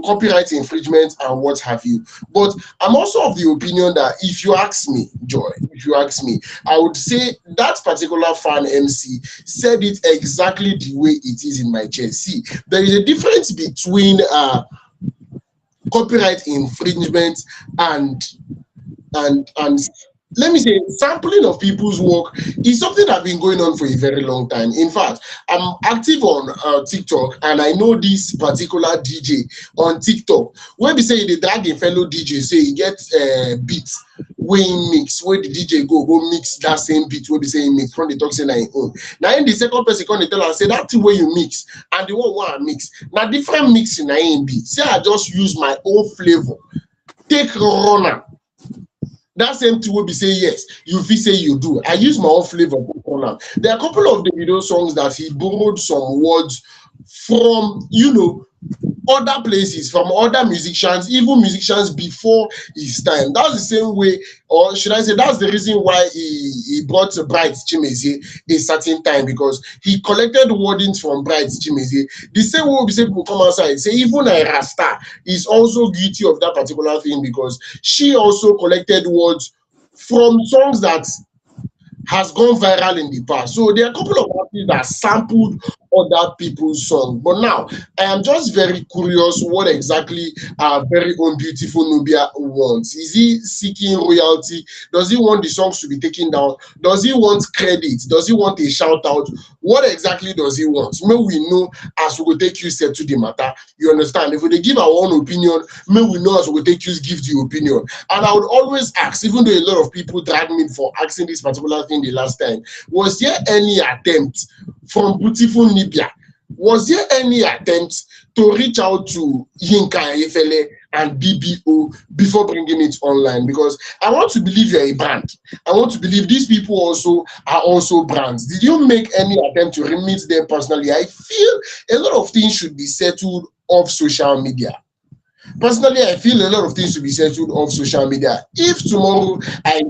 copyright infringement and what have you. But I'm also of the opinion that if you ask me, Joy, if you ask me, I would say that particular fan MC said it exactly the way it is in my chest. See, there is a difference between copyright infringement and and let me say sampling of people's work is something that's been going on for a very long time. In fact, I'm active on TikTok, and I know this particular DJ on TikTok. When we say they drag a fellow DJ, say he gets beats when mix, where the DJ go mix that same beat where they say he mix from the talk say na him own. Now in the second person come tell us say that thing where you mix and the one I mix now different mixing na him be. Say I just use my own flavor, take runner. That same thing will be say yes, you feel say you do. I use my own flavor. There are a couple of the video songs that he borrowed some words from, other places, from other musicians, even musicians before his time. That's the same way, or should I say, that's the reason why he brought Bright Chimezie a certain time, because he collected wordings from Bright Chimezie. The same way we say people come outside, say even a Rasta is also guilty of that particular thing, because she also collected words from songs that has gone viral in the past. So there are a couple of artists that sampled other people's songs. But now, I am just very curious what exactly our very own beautiful Nubia wants. Is he seeking royalty? Does he want the songs to be taken down? Does he want credit? Does he want a shout out? What exactly does he want? May we know as we will take you set to the matter. You understand? If we give our own opinion, may we know as we will take you give the opinion. And I would always ask, even though a lot of people drag me for asking this particular thing the last time, was there any attempt from beautiful Nubia? Was there any attempt to reach out to Yinka Efele and BBO before bringing it online? Because I want to believe you're a brand. I want to believe these people also are also brands. Did you make any attempt to remit them personally? I feel a lot of things should be settled off social media. Personally, I feel a lot of things should be settled off social media. If tomorrow I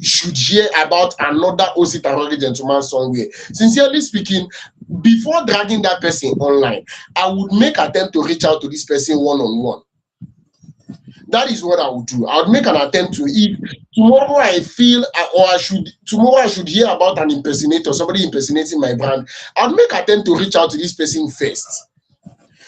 should hear about another OC Taroge gentleman somewhere, sincerely speaking, before dragging that person online, I would make an attempt to reach out to this person one-on-one. That is what I would do. I would make an attempt to, if tomorrow I feel, tomorrow I should hear about an impersonator, somebody impersonating my brand, I would make an attempt to reach out to this person first.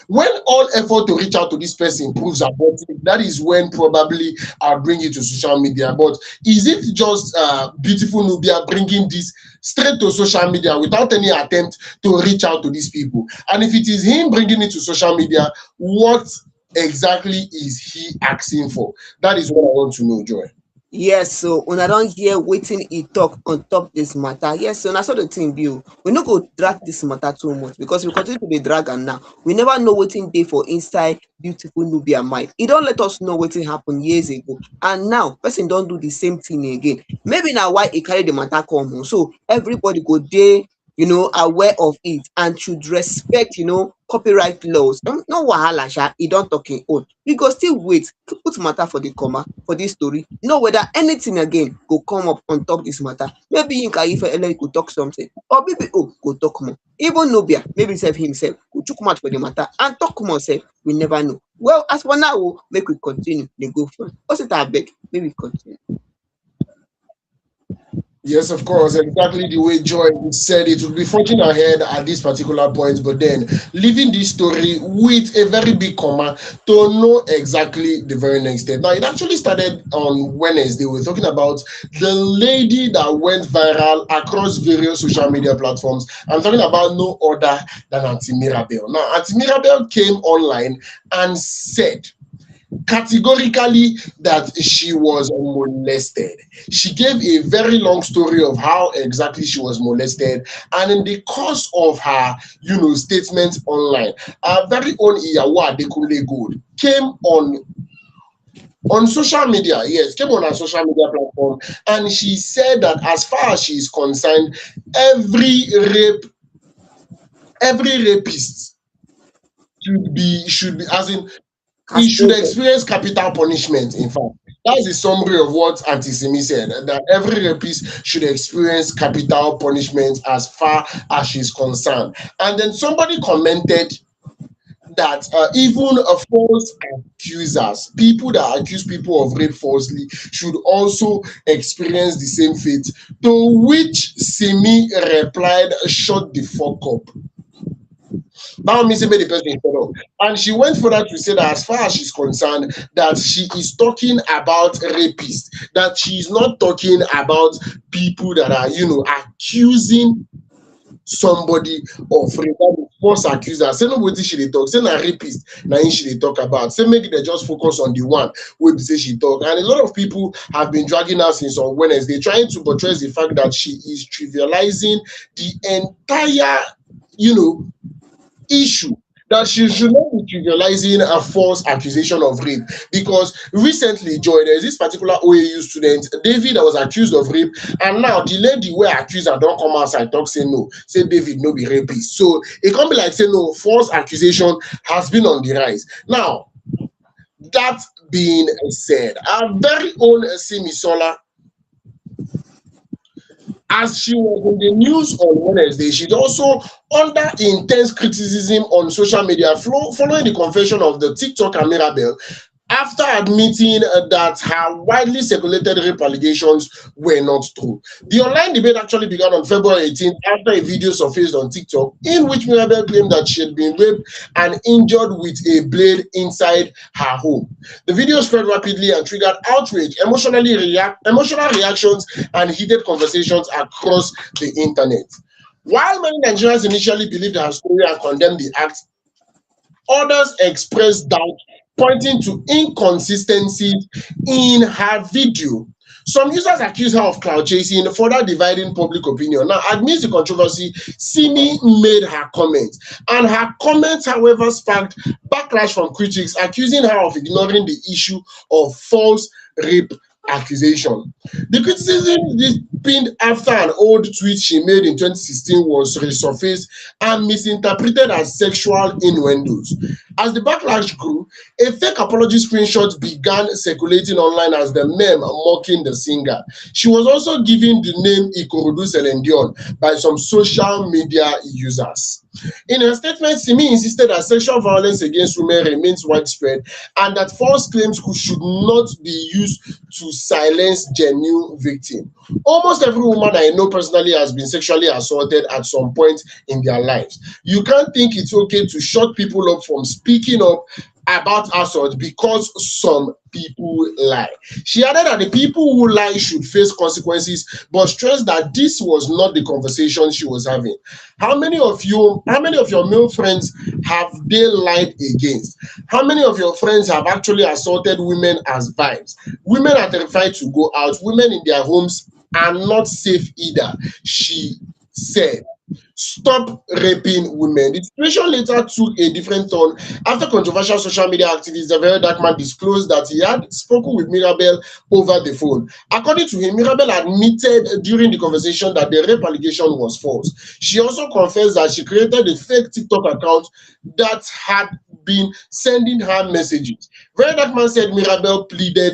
When all effort to reach out to this person proves abortive, that is when probably I'll bring it to social media. But is it just beautiful Nubia bringing this straight to social media without any attempt to reach out to these people? And if it is him bringing it to social media, what exactly is he asking for? That is what I want to know, Joy. Yes, so when I don't hear waiting he talk on top this matter. Yes, so that's what the thing be. We not go drag this matter too much, because we continue to be drag, and now we never know waiting day for inside beautiful Nubia mind. He don't let us know what happened years ago, and now person don't do the same thing again. Maybe now why he carry the matter come home. So everybody go there, aware of it, and should respect, copyright laws. No wahala, sha, he don't talking own. We go still wait, put matter for the comma for this story. Know whether anything again go come up on top this matter. Maybe Yinka Ife could talk something, or maybe go talk more. Even Nubia, maybe himself could chook mouth for the matter and talk more. Say we never know. Well, as for now, make we continue. They go first. What's it I beg? Maybe continue. Yes, of course, exactly the way Joy said it. Would be forging ahead at this particular point, but then leaving this story with a very big comma to know exactly the very next step. Now, it actually started on Wednesday. We're talking about the lady that went viral across various social media platforms. I'm talking about no other than Auntie Mirabel. Now, Auntie Mirabel came online and said categorically that she was molested. She gave a very long story of how exactly she was molested, and in the course of her, statement online, our very own Iyawa Adekunle Gold came on social media, yes, came on a social media platform, and she said that as far as she is concerned, every every rapist should be as in he should Castrated. experience capital punishment. In fact, that's the summary of what Auntie Simi said, that every rapist should experience capital punishment as far as she's concerned. And then somebody commented that even false accusers, people that accuse people of rape falsely, should also experience the same fate. To which Simi replied, "Shut the fuck up." That means made the person shut up. And she went further to say that as far as she's concerned, that she is talking about rapists, that she is not talking about people that are, accusing somebody of rape. That is false accuser. Say nobody she dey talk. Say na rapist, na him she dey talk about. Say make they just focus on the one wey be say she talk. And a lot of people have been dragging her since on Wednesday, trying to buttress the fact that she is trivializing the entire, issue, that she should not be trivializing a false accusation of rape. Because recently, Joy, there is this particular OAU student, David, that was accused of rape, and now the lady where accuser don't come outside talk say no, say David no be rapist. So it can't be like say no, false accusation has been on the rise. Now, that being said, our very own Simi Sola, as she was in the news on Wednesday, she's also under intense criticism on social media following the confession of the TikToker Mirabel, after admitting that her widely circulated rape allegations were not true. The online debate actually began on February 18th after a video surfaced on TikTok in which Mirabel claimed that she had been raped and injured with a blade inside her home. The video spread rapidly and triggered outrage, emotional reactions, and heated conversations across the internet. While many Nigerians initially believed her story and condemned the act, others expressed doubt, pointing to inconsistencies in her video. Some users accuse her of cloud chasing, further dividing public opinion. Now, amidst the controversy, Simi made her comments, and her comments, however, sparked backlash from critics, accusing her of ignoring the issue of false rape accusation. The criticism deepened after an old tweet she made in 2016 was resurfaced and misinterpreted as sexual innuendos. As the backlash grew, a fake apology screenshot began circulating online as the meme mocking the singer. She was also given the name Ikorodu Selendion by some social media users. In her statement, Simi insisted that sexual violence against women remains widespread and that false claims should not be used to silence genuine victims. Almost every woman I know personally has been sexually assaulted at some point in their lives. You can't think it's okay to shut people up from speaking up about assault because some people lie. She added that the people who lie should face consequences, but stressed that this was not the conversation she was having. How many of your male friends have they lied against? How many of your friends have actually assaulted women as vibes? Women are terrified to go out. Women in their homes are not safe either, she said. Stop raping women. The situation later took a different turn after controversial social media activist the very dark man disclosed that he had spoken with Mirabel over the phone. According to him, Mirabel admitted during the conversation that the rape allegation was false. She also confessed that she created a fake TikTok account that had been sending her messages. Very dark man said Mirabel pleaded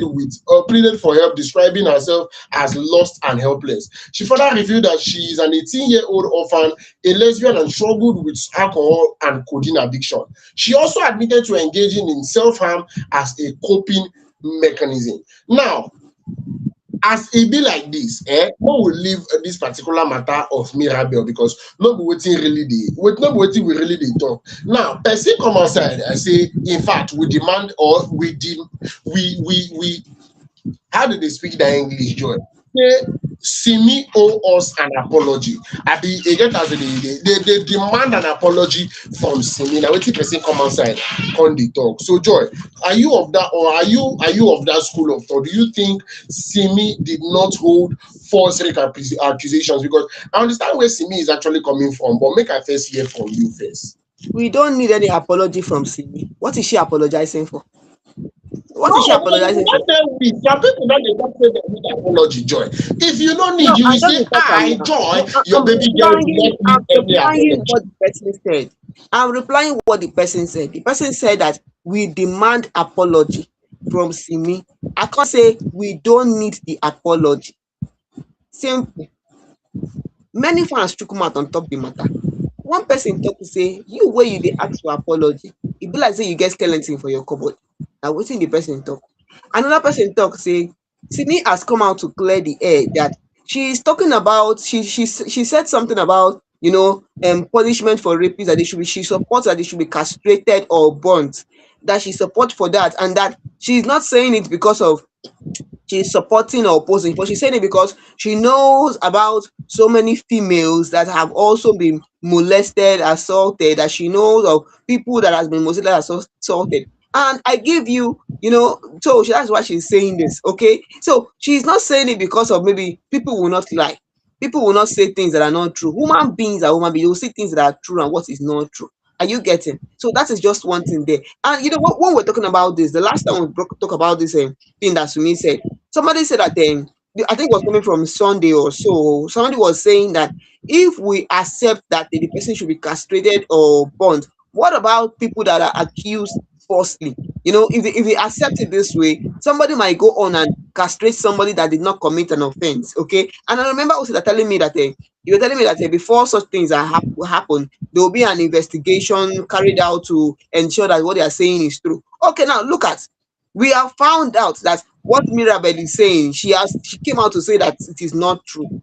for help, describing herself as lost and helpless. She further revealed that she is an 18-year-old orphan, a lesbian, and struggled with alcohol and codeine addiction. She also admitted to engaging in self-harm as a coping mechanism. Now, as it be like this, we will leave this particular matter of Mirabel because not be waiting really we really dey talk. Now, person come outside and say, in fact, we demand or we how do they speak that English, Joy? Say Simi owe us an apology. Abi again as they demand an apology from Simi. Now wetin person come outside come dey talk. So Joy, are you of that or are you of that school of thought? Do you think Simi did not hold false rape accusations? Because I understand where Simi is actually coming from, but make I first hear from you first. We don't need any apology from Simi. What is she apologizing for? What is she No, because you apologizing for? not tell me. Some people that they don't say they need apology, Joy. If you don't No, need, you I will don't say, dey talk am I now. Joy, I'm your baby girl did replying. not I'm need any replying apology. what the person said. I'm replying what the person said. The person said that we demand apology from Simi. I can't say we don't need the apology. Simple. Many fans chook mouth on top the matter. One person talk say you wey you dey ask for apology, e be like say you get skeleton for your cupboard. Na wetin the person talk. Another person talk say Simi has come out to clear the air that she is talking about she said something about punishment for rapists, that they should be she supports that they should be castrated or burnt, that she support for that, and that she is not saying it because of she's supporting or opposing, but she's saying it because she knows about so many females that have also been molested, assaulted, that she knows of people that has been molested, assaulted. And I give you, so that's why she's saying this. Okay. So she's not saying it because of maybe people will not lie. People will not say things that are not true. Human beings are human beings. They will say things that are true and what is not true. Are you getting? So that is just one thing there. And when we're talking about this, the last time we talk about this thing that Sumi said, somebody said that I think it was coming from Sunday or so. Somebody was saying that if we accept that the person should be castrated or burnt, what about people that are accused falsely? If we accept it this way, somebody might go on and castrate somebody that did not commit an offense. Okay. And I remember also that telling me that you were telling me that before such things happen, there will be an investigation carried out to ensure that what they are saying is true. Okay, now look at, we have found out that what Mirabel is saying, she came out to say that it is not true.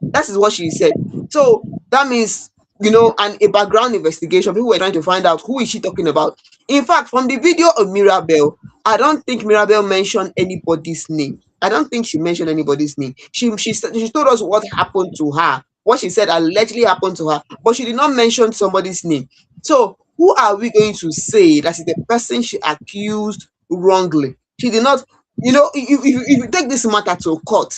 That is what she said. So that means, and a background investigation, people were trying to find out who is she talking about. In fact, from the video of Mirabel, I don't think Mirabel mentioned anybody's name. I don't think she mentioned anybody's name. She told us what happened to her, what she said allegedly happened to her, but she did not mention somebody's name. So who are we going to say that is the person she accused wrongly? She did not, if you take this matter to court,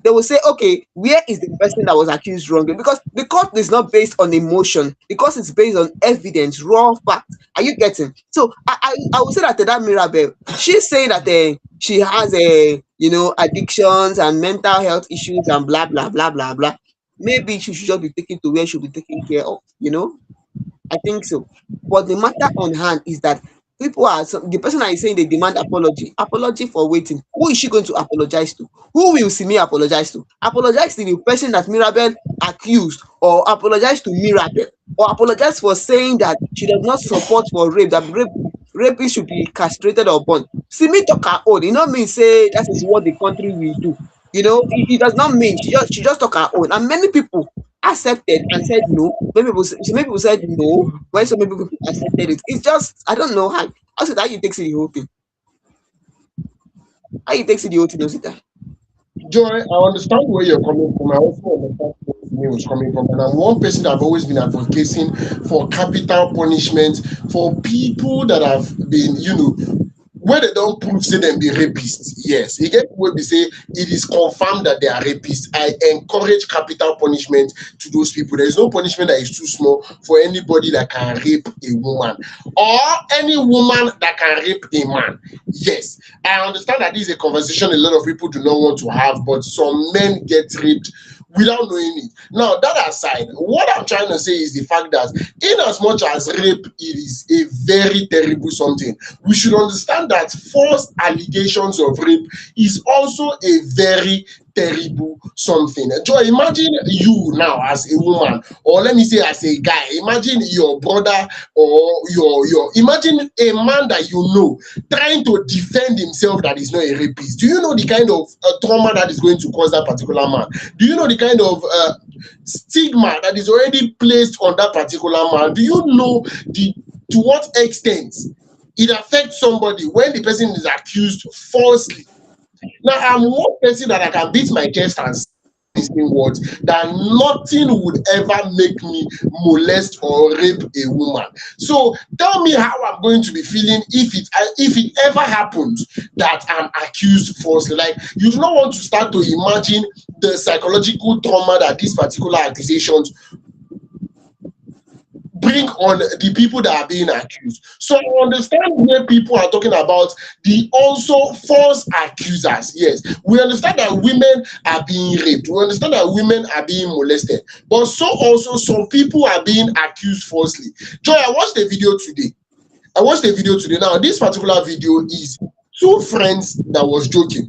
they will say, okay, where is the person that was accused wrongly? Because the court is not based on emotion, because it's based on evidence, raw fact. Are you getting? So I would say that Mirabel, she's saying that she has addictions and mental health issues and blah blah blah blah blah. Maybe she should just be taken to where she'll be taken care of. I think so. But the matter on hand is that the person that is saying they demand apology. Apology for waiting. Who is she going to apologize to? Who will Simi apologize to? Apologize to the person that Mirabel accused, or apologize to Mirabel, or apologize for saying that she does not support for rape, that rapists should be castrated or burned. Simi talk her own. It not mean say that is what the country will do. It does not mean she just talk her own. And many people accepted and said no. Many people said no, when so many people accepted it. It's just, I don't know how you take see the whole thing. How you take see the whole thing, Osita? Joy, I understand where you're coming from. I also understand where me was coming from. And I'm one person that I've always been advocating for capital punishment for people that have been, where they don't prove say them be rapists. Yes, you get where we say it is confirmed that they are rapists. I encourage capital punishment to those people. There is no punishment that is too small for anybody that can rape a woman, or any woman that can rape a man. Yes, I understand that this is a conversation a lot of people do not want to have, but some men get raped without knowing it. Now, that aside, what I'm trying to say is the fact that in as much as rape it is a very terrible something, we should understand that false allegations of rape is also a very terrible something. Joy, imagine you now as a woman, or let me say as a guy, imagine your brother or your imagine a man that you know trying to defend himself that is not a rapist. Do you know the kind of trauma that is going to cause that particular man? Do you know the kind of stigma that is already placed on that particular man? Do you know to what extent it affects somebody when the person is accused falsely? Now, I'm one person that I can beat my chest and say words that nothing would ever make me molest or rape a woman. So tell me how I'm going to be feeling if it ever happens that I'm accused falsely. Like, you do not want to start to imagine the psychological trauma that these particular accusations bring on the people that are being accused. So I understand where people are talking about the also false accusers. Yes, we understand that women are being raped. We understand that women are being molested. But so also some people are being accused falsely. Joy, I watched a video today. Now, this particular video is two friends that was joking.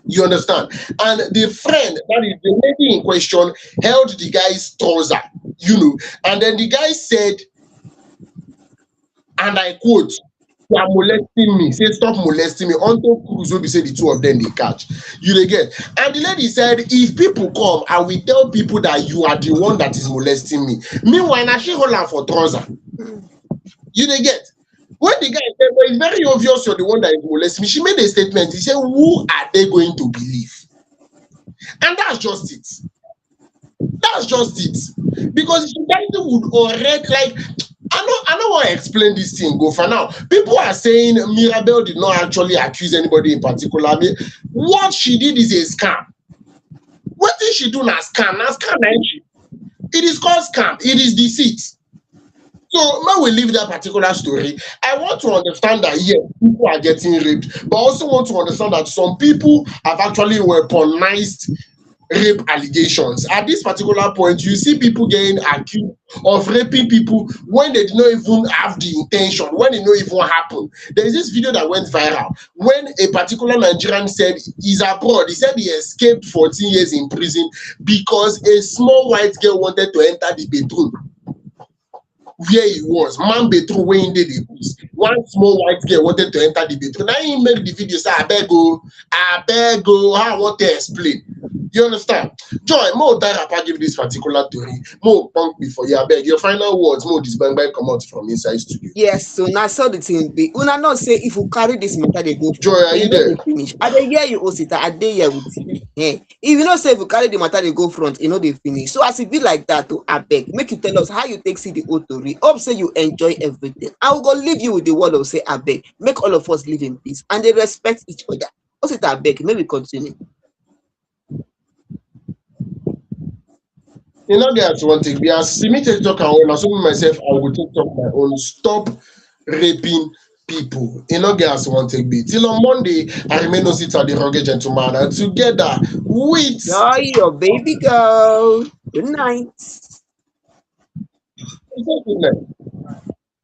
You understand? And the friend, that is the lady in question, held the guy's trouser, and then the guy said, and I quote, "You are molesting me." Say, "Stop molesting me." Until Cruz will be say the two of them they catch. You dey get? And the lady said, "If people come, I will tell people that you are the one that is molesting me." Meanwhile, na she hold am for trouser. You dey get? When the guy said, "Well, it's very obvious you're the one that is molesting me," she made a statement. He said, "Who are they going to believe?" And that's just it. That's just it. Because the guy would already like. I don't want to explain this thing. Go for now. People are saying Mirabel did not actually accuse anybody in particular. I mean, what she did is a scam. What did she do? Na scam. Na scam. It is called scam. It is deceit. So when we leave that particular story, I want to understand that yes, people are getting raped, but I also want to understand that some people have actually weaponized rape allegations. At this particular point, you see people getting accused of raping people when they did not even have the intention, when it not even happened. There is this video that went viral when a particular Nigerian said he's abroad. He said he escaped 14 years in prison because a small white girl wanted to enter the bedroom where he was. Man bedroom where he did it. One small white girl wanted to enter the bedroom. Now he made the video say, I beg go, how I want to explain. You understand? Joy, more Darapa give this particular theory. More punk before you beg. Your final words, more this bang bang come out from inside studio. Yes, so now so the thing be. Una not say if you carry this matter, they go. Joy, are you there? Finish. I dey hear you, Osita. I dey here with you. If you not say if you carry the matter, they go front. You know they finish. So as it be like that, to I beg, make you tell us how you take see the authority. Hope say you enjoy everything. I will go leave you with the word of say I beg. Make all of us live in peace and they respect each other. Osita, I beg. Maybe continue. You know, there's one thing. We are submitted talk and assuming myself, I will take talk my own. Stop raping people. You know, there's one thing. Till on Monday, I remain no sit at the rugged gentleman and together with your baby girl. Good night. Good night.